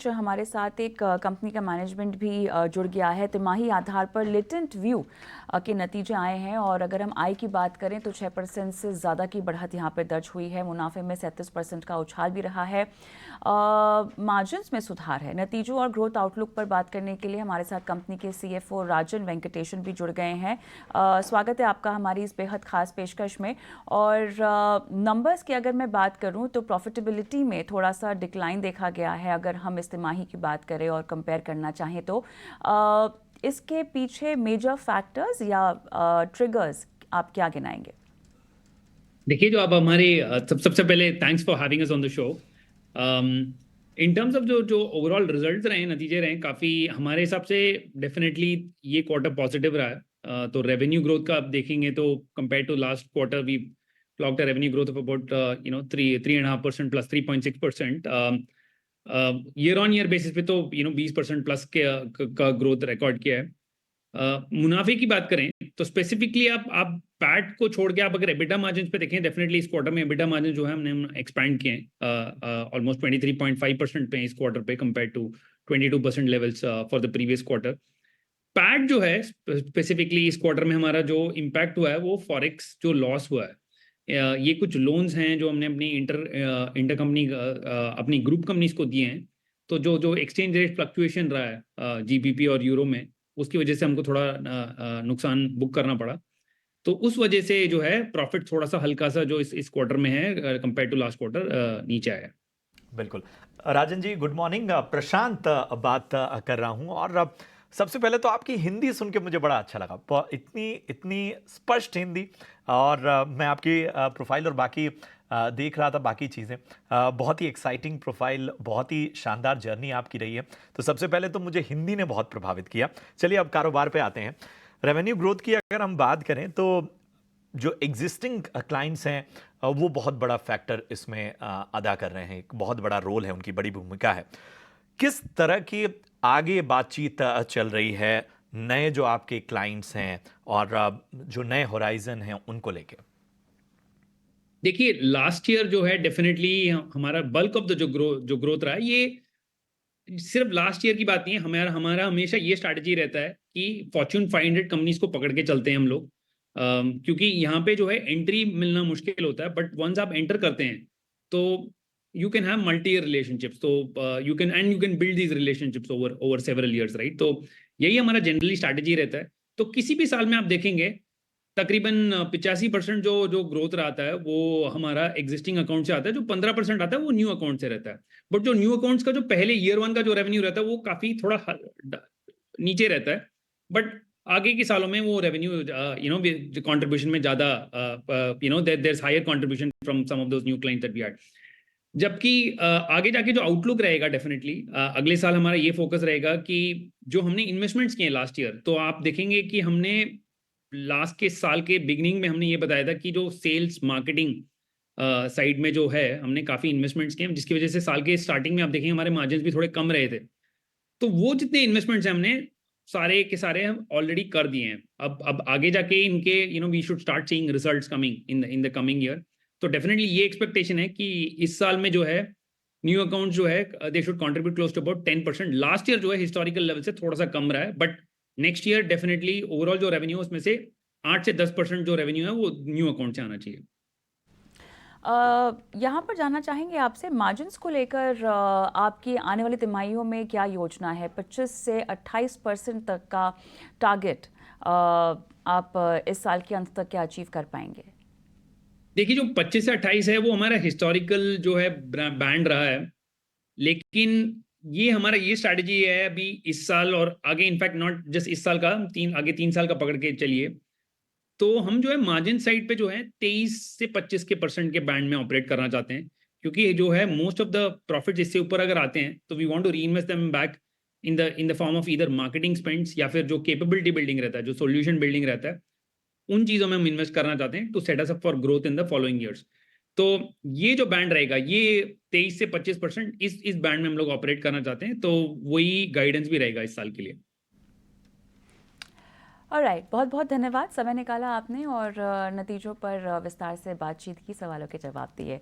बीच हमारे साथ एक कंपनी का मैनेजमेंट भी जुड़ गया है। तिमाही आधार पर लेटेंट व्यू के नतीजे आए हैं और अगर हम आय की बात करें तो 6% से ज़्यादा की बढ़त यहाँ पर दर्ज हुई है। मुनाफे में 37% का उछाल भी रहा है। मार्जिन्स में सुधार है। नतीजों और ग्रोथ आउटलुक पर बात करने के लिए हमारे साथ कंपनी के CFO राजन वेंकटेशन भी जुड़ गए हैं। स्वागत है आपका हमारी इस बेहद खास पेशकश में। और नंबर्स की अगर मैं बात करूं तो प्रॉफिटेबिलिटी में थोड़ा सा डिक्लाइन देखा गया है अगर हम इस तिमाही की बात करें और कंपेयर करना चाहें तो। इसके पीछे मेजर फैक्टर्स या ट्रिगर्स आप क्या गिनाएंगे? देखिए, जो आप हमारे सबसे पहले thanks for having us on the show. In terms of जो ओवरऑल रिजल्ट्स रहे, नतीजे रहे, काफ़ी हमारे हिसाब से डेफिनेटली ये क्वार्टर पॉजिटिव रहा है। तो रेवेन्यू ग्रोथ का आप देखेंगे तो compare to last quarter we clocked a revenue growth of about 3.5% plus 3.6%। Year on year basis पे तो 20% प्लस का ग्रोथ रिकॉर्ड किया है। मुनाफे की बात करें तो स्पेसिफिकली आप पैट को छोड़ के आप अगर एबिटा मार्जिन पे देखें, डेफिनेटली इस क्वार्टर में एबिटा मार्जिन जो है हमने एक्सपैंड किए हैं ऑलमोस्ट 23.5% पे इस क्वार्टर पे compare to 22% levels for the previous quarter. PAT जो है स्पेसिफिकली इस क्वार्टर में हमारा जो इम्पैक्ट हुआ है वो फॉरेक्स जो लॉस हुआ है। ये कुछ लोन्स हैं जो हमने अपनी इंटर कंपनी अपनी ग्रुप कंपनीज को दिए हैं। तो जो एक्सचेंज रेट फ्लक्चुएशन रहा है GBP और यूरो में, उसकी वजह से हमको थोड़ा नुकसान बुक करना पड़ा। तो उस वजह से जो है प्रॉफिट थोड़ा सा हल्का सा जो इस क्वार्टर में है कंपेयर टू लास्ट क्वार्टर नीचे आया है। बिल्कुल। Rajan ji good morning. प्रशांत बात कर रहा हूं और सबसे पहले तो आपकी हिंदी सुन के मुझे बड़ा अच्छा लगा। इतनी इतनी स्पष्ट हिंदी। और मैं आपकी प्रोफाइल और बाकी देख रहा था बाकी चीज़ें। बहुत ही एक्साइटिंग प्रोफाइल, बहुत ही शानदार जर्नी आपकी रही है। तो सबसे पहले तो मुझे हिंदी ने बहुत प्रभावित किया। चलिए अब कारोबार पे आते हैं। रेवेन्यू ग्रोथ की अगर हम बात करें तो जो एग्जिस्टिंग क्लाइंट्स हैं वो बहुत बड़ा फैक्टर इसमें अदा कर रहे हैं। एक बहुत बड़ा रोल है, उनकी बड़ी भूमिका है। किस तरह की आगे बातचीत चल रही है नए जो आपके क्लाइंट्स हैं और जो नए होराइजन हैं उनको लेके? देखिए, लास्ट ईयर जो है डेफिनेटली हमारा बल्क ऑफ द जो ग्रोथ रहा है, ये सिर्फ लास्ट ईयर की बात नहीं है। हमारा हमारा हमेशा ये स्ट्रैटेजी रहता है कि फॉर्च्यून 500 कंपनीज को पकड़ के चलते हैं हम लोग। क्योंकि यहाँ पे जो है एंट्री मिलना मुश्किल होता है, बट वंस आप एंटर करते हैं तो you can have multi year relationships. तो you can build these relationships over over several years, right? तो यही हमारा जनरली स्ट्रैटेजी रहता है। तो किसी भी साल में आप देखेंगे तकरीबन 85% जो जो ग्रोथ रहता है वो हमारा एग्जिस्टिंग अकाउंट से आता है। जो 15% आता है वो न्यू अकाउंट से रहता है। बट जो न्यू अकाउंट्स का जो पहले ईयर वन का जो रेवेन्यू रहता है वो काफी थोड़ा नीचे रहता है। बट आगे के सालों में वो रेवेन्यू कंट्रीब्यूशन में ज्यादा there is higher contribution from some of those new clients that we had. जबकि आगे जाके जो आउटलुक रहेगा डेफिनेटली अगले साल हमारा ये फोकस रहेगा कि जो हमने इन्वेस्टमेंट्स किए लास्ट ईयर, तो आप देखेंगे कि हमने लास्ट के साल के बिगिनिंग में हमने ये बताया था कि जो सेल्स मार्केटिंग साइड में जो है हमने काफ़ी इन्वेस्टमेंट्स किए, जिसकी वजह से साल के स्टार्टिंग में आप देखेंगे हमारे मार्जिन भी थोड़े कम रहे थे। तो वो जितने इन्वेस्टमेंट्स हैं हमने सारे के सारे हम ऑलरेडी कर दिए हैं। अब आगे जाके इनके we should start seeing results coming in the coming year. तो डेफिनेटली ये एक्सपेक्टेशन है कि इस साल में जो है न्यू अकाउंट जो है they should contribute close to about 10%। Last year जो है हिस्टोरिकल लेवल से थोड़ा सा कम रहा है, but next year definitely overall जो रेवेन्यू उसमें से 8 से 10% जो रेवेन्यू है वो न्यू अकाउंट से आना चाहिए। यहाँ पर जानना चाहेंगे आपसे मार्जिन्स को लेकर आपकी आने वाली तिमाहियों में क्या योजना है? 25 से 28% तक का टारगेट आप इस साल के अंत तक क्या अचीव कर पाएंगे? देखिए, जो 25 से 28 है वो हमारा हिस्टोरिकल जो है बैंड रहा है। लेकिन ये हमारा ये स्ट्रैटेजी है अभी इस साल और आगे, इनफैक्ट नॉट जस्ट इस साल का, आगे 3 साल का पकड़ के चलिए। तो हम जो है मार्जिन साइड पे जो है 23 से 25% के बैंड में ऑपरेट करना चाहते हैं। क्योंकि जो है मोस्ट ऑफ द प्रॉफिट इससे ऊपर अगर आते हैं तो we want to reinvest them back in the form of either marketing spends या फिर जो कैपेबिलिटी बिल्डिंग रहता है, जो सॉल्यूशन बिल्डिंग रहता है, उन चीज़ों में हम इन्वेस्ट करना चाहते हैं to set us up for growth in the following years. तो ये जो बैंड रहेगा ये 23 से 25% इस बैंड में हम लोग ऑपरेट करना चाहते हैं। तो वही गाइडेंस भी रहेगा इस साल के लिए। ऑलराइट, बहुत बहुत धन्यवाद, समय निकाला आपने और नतीजों पर विस्तार से बातचीत की, सवालों के जवाब दिए।